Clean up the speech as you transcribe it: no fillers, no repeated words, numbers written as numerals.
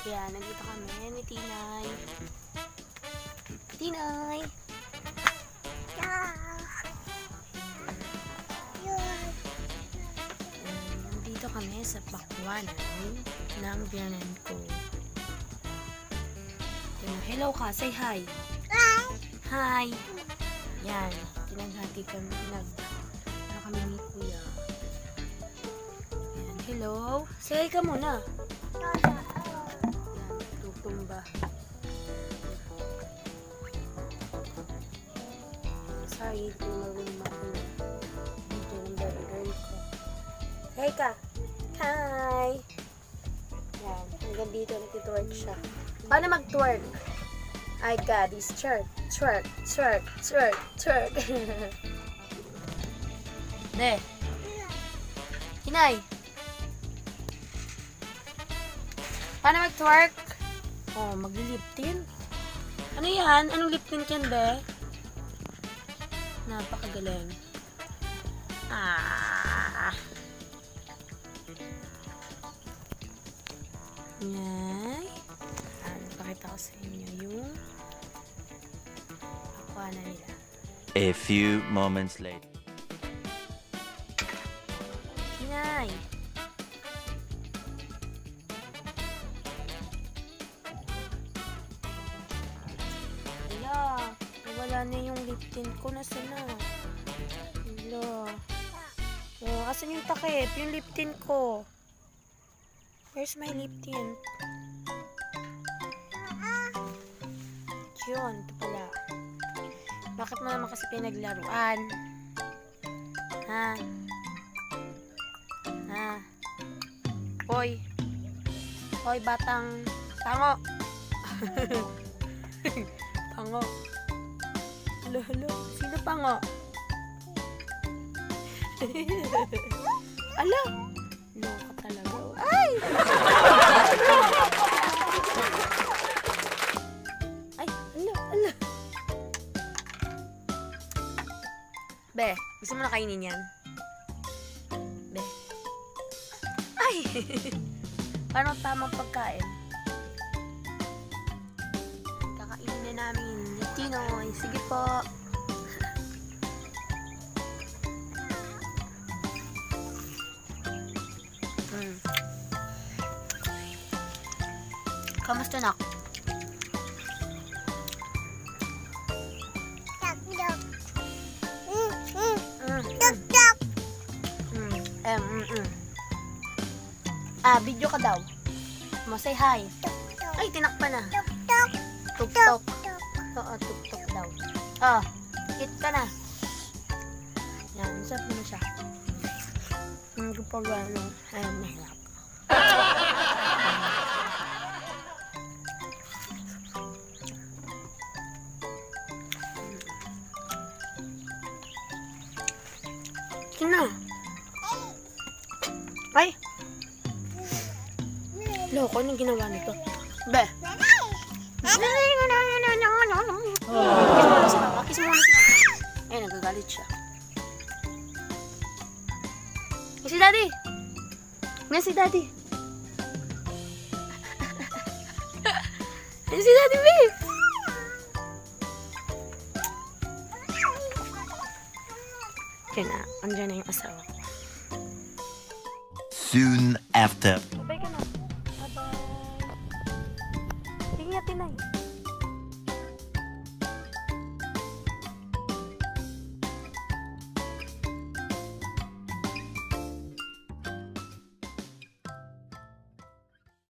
Kaya nandito kami ni Tinay. Tinay! Nandito kami sa bakwanan ng biyanan ko. Hello ka, say hi. Hi! Yan, pinaghati kami, kami ni Kuya. Yan, hello. Say hi ka muna. Yan, tutumba. Sorry, tumawin makuha. Dito ng burger ko. Say hi ka. Hi! Yan, hanggang dito nagtitwerk siya. Paano mag-twerk? I got this twerk, twerk, twerk, twerk, twerk. De. Hinay. Paano mag-twerk? Oh, mag-lip-tint. Ano yan? Anong lip-tint yan, be? Napakagaling. Ah. Yan. Pakita ko sa inyo yung aquana nila. A few moments later. Hinay! Hala! Nawala na yung lip tint ko. Nasaan na? Hala! Oh, asan yung takip? Yung lip tint ko. Where's my lip tint? Yun, ito pala. Bakit mo naman kasi pinaglaruan? Ha? Ha? Hoy! Hoy, batang pango! Pango! Halo, halo. Sino pango? Ala! Loka talaga. Ay! Be, gusto mo na kainin yan? Be. Ay! Parang tamang pagkain. Kakainin na namin ni Tinoy. Sige po. Kamusta na? Video ka daw. Say hi. Ay, tinakpan na. Tuk-tuk. Oo, tuk-tuk daw. Eat ka na. Yan, sarap mo na siya. Hindi pa gano'n. Ayaw na hirap. Sige na. Ay! Loko, anong ginawa nito? Be! Kiss mo na si mama. Eh, nagagalit siya. Si daddy! Nga si daddy! Si daddy, babe! Diyan na. Andiyan na yung asawa ko. Soon after. Bye ka na. Bye-bye. Sige nga, Tinay.